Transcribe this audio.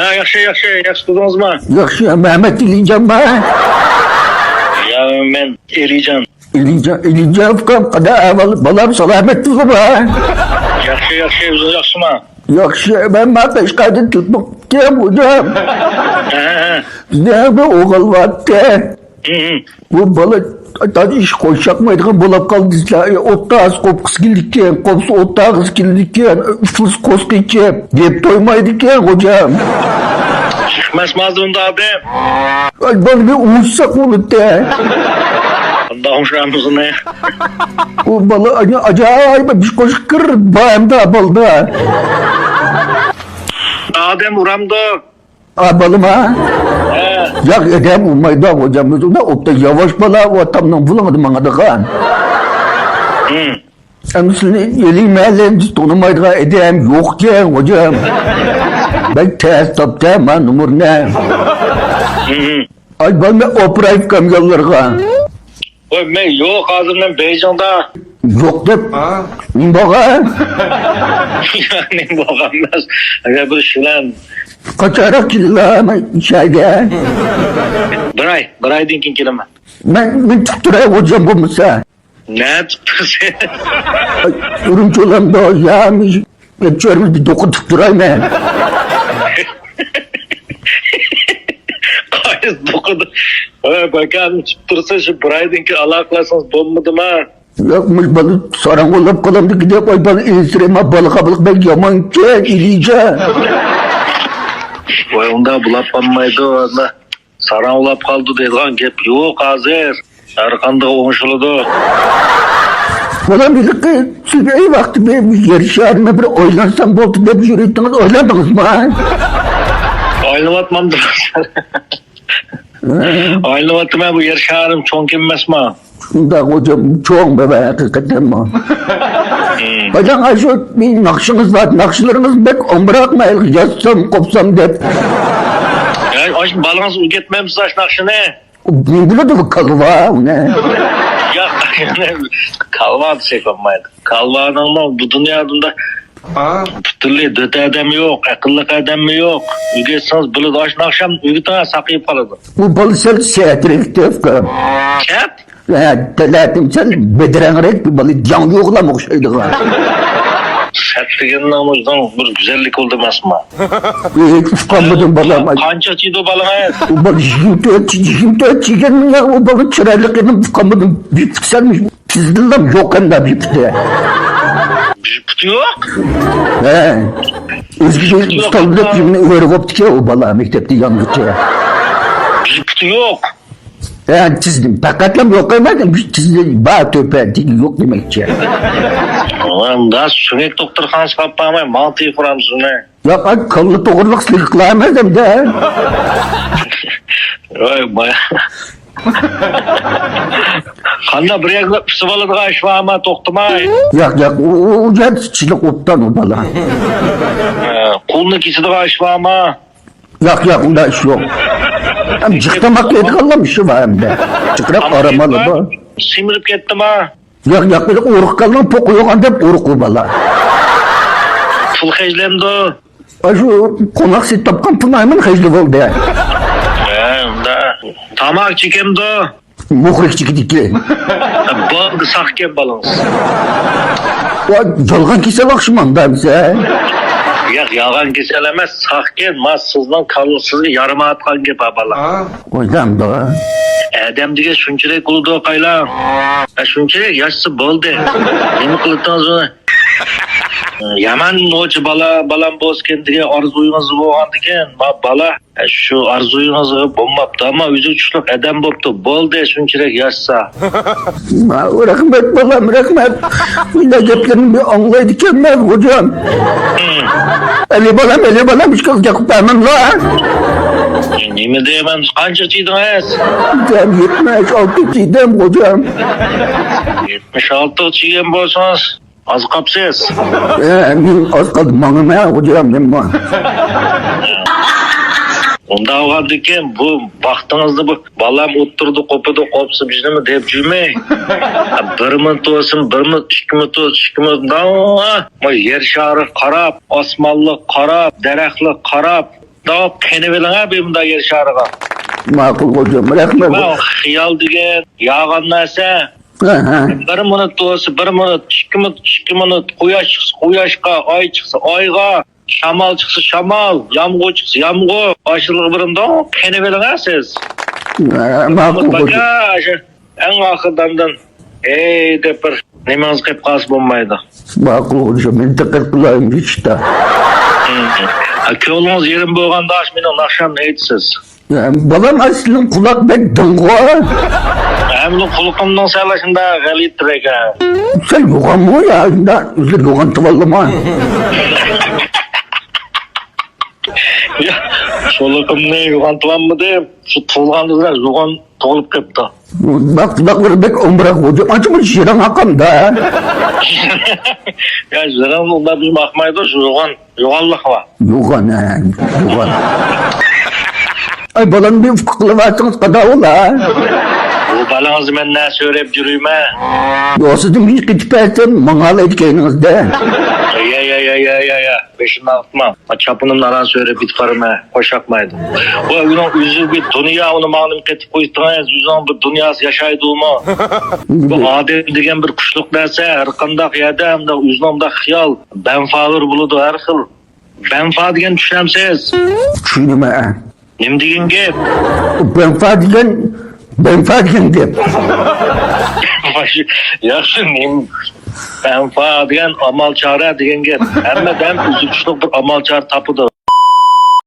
yaxshi turdingizmi? Yaxshi, Mehmet İlican ben. Ya men Elijon. İlican ukam, qada balam salamet tuzum ben. Yaxshi, o'zingiz yaxshimi? Yaxshi, ben beş kaydı tutmak diyem hocam. Bizde bir oğul vardı. Bu balık tadı iş koşacak mıydı? Bulap kaldı. Otta az kopkız kildikken, kopsu otta az kildikken, fıs koskayken, deyip doymaydıkken hocam. Çıkmazmazdı bunda abi. Ay bana bir uğursak olur de. Allah'ım şuramızı ne? O balık acayip bir koşuk kırır bağımda balda. Adem uramda. Balım ha? Ya edem umayda hocam. Opta yavaş bala o tamdan bulamadım bana da kan. Aslında yeli meğerlerimiz tanımaydı edem yok ki hocam. Ben ters taptım ha numur ne? Ay bana operayıp kamyonlarga. Oy men yok hazır ben Beycan'da. Yok dep. Nin bağa? Yani bakamaz. Aga bir şulan. Kaçarak gidiler ama şeyde. Bir aydan keyin kelaman. Ben tutturayım hocam bu mısa. Ne tuttun sen? Ürünç olan da ya. Geçiyoruz bir doku tutturayım ben. Qayız dokudu. Bakalım tuttursa şu bir aydan keyin alaqlasanız bolmadı mı? Yokmuş balık sarangolap kalamdı gidip ay balık ilsirema balık balık ben yaman ki iliyece. Oy onda bulappanmaydı onda. Sarangolap kaldı deydigan gep yok hazır. Arqanda oңuşuludu. Falan birlikte siz iyi vakti bir yarışarına bir oylansam boldu hep yürüttünüz oylandınız mı? Oynavatmamdı. Oynavatım bu yarışarım çok emesmi? Şunda hocam çok bebe hakikaten mi? Hocam aşağı bir nakşınız var, nakşılarınız bek bırakmayın, yazsam, kopsam dep. Yani aşın balığınız ügetmemiz aşın akşı ne? Ne biledi bu kalva, ne? Ya kalva adı şey yapmaydı. Kalva adamlar bu dünyada bütünlüğü döte adam yok, akıllık adam yok. Ügetseniz biledi aşın akşam ügeten sakıyıp kaladı. Bu balıksal seyahatlik tefka. Çat? Ya teletim sen bedirengerek bir balık can yoğlam okşaydı var. Sertliğinin namazdan bir güzellik oldu masma. Ufkanmadım balama. Kança çiğdi o balığa? O balık jimto çiğken mi ya o balık çıraylık yedim ufkanmadım. Bir fıksalmış çizdilim yok hem de bir fıksa. Bir putu yok. He. Özgür ustalılık filmini öğrenip ki o balığa mektepte yandıkça. Bir putu yok. Yani çizdim. Pakatlam yok emedim. Çizdim. Bağ töpe değil yok demek ki. Ulan daha sünek doktorxanası kapamay mantıyı kuramız ne? Ya ben kıllı doğruluk sırıklayamadım da. Oy baya. Kanda bir yakla sıvaladık aşvama toktumay. Yak o çizik optan o bala. Kulunu kisidik aşvama. Yak onda iş yok. Hem çıktamak yedik Allah'mışı var hem de. Çıkrak aramalı bu. Simirip gittim ha. Yak bir uruk kalan poku yok anda uruk o bala. Pul heclemdi o. Şu konak sit tapkan pınayımın hecli oldu ya. Tamak çekemdi o. Muhrik çikidiki. Baldı sakke balınız. Yolgan kise bakşıman da bize. Yalgan keselemez sakke massızdan kalınsız yarım atkan gibi bala. Koydam da. Adam dige şunçurek kılıdı o kayla. Şunçurek yaşsı boldu. Nemi kılıdınız onu? Yaman oç balam bozken dige arzuyunuz boğan diken bala şu arzuyunuzu bombaptı ama üzüçlük adam boptu boldu şunçurek yaşsa. Rahmet balam rahmet. Böyle geplerini bir anlaydı kendime hocam. Eli balam hiç kız yakıp hemen la. Nemi diyemem kança çiğdin ayaz? Ben 76 çiğdem hocam. 76 çiğdem bolsanız az kapsayız. Az kaldı bana ya hocam ben bana. Onda oğan diken bu baktığınızda bu balam oturdu kopudu kopsu bizde mi deyip жүрмей. Bir minut olsun, 2 minut olsun, 2 minut daha yer şarı qarab, osmonlik qarab, daraxtlik qarab, Da kenevelen abi bunda yer şarıga. Makul hocam. Rahmet. Ben hıyal degen yağan narsa. Ha. Bir minut olsa 1 minut, 2 minut, quyosh chiqsa quyoshga, oy chiqsa oyga, shamol chiqsa shamol, yomg'ir chiqsa yomg'ir, oshliq birimda kenevelen siz. Makul hocam. Baka en ahırdandan dep bir nemangiz qilib qolsa bo'lmaydi. Makul hocam. Men diqqat qilayim işte. Ko'nglingiz yerim bo'lganda meni naqsham aytasiz. Balam aslında kulak bek dıngo. Hamda qulqimning salashında g'alitdir ekan. Sen yoğan mı ya? Özür yoğan tıvallama. Ya qulqimni yo'g'ontilamidi? Shu tug'ilganingizda yo'g'on tug'ilib ketdi. Bak kulakları bek ombrak hocam. Acaba şiran hakkında. Ya zaten unda bizim bakmaydı şu yo'g'onlik var. Yoğan ha. Yoğan. Ay balam bir fıkılavatınız kadar ola. Bu balanızı ben ne söyleyip yürüyme. Yosudum hiç gitmezsen mangal etkenizde. Ya. Beşini atma. Çapının aran söyleyip bitkarıma koşakmaydı. Bu onun yüzü bir dünya onu malum ketip koyduğunuz yüzün bir dünyası yaşaydı mu? Bu adem degen bir kuşluk derse her kandak yerde hem de yüzünün de hıyal. Benfadır buludu her xil. Benfa degen düşemsiz. Düşünme. Nem degen gep? Ben diyen de. Yaxşı nem benfa degen amal çare degen gep. Hem de ben üzükçülük bir amal çare tapıdı.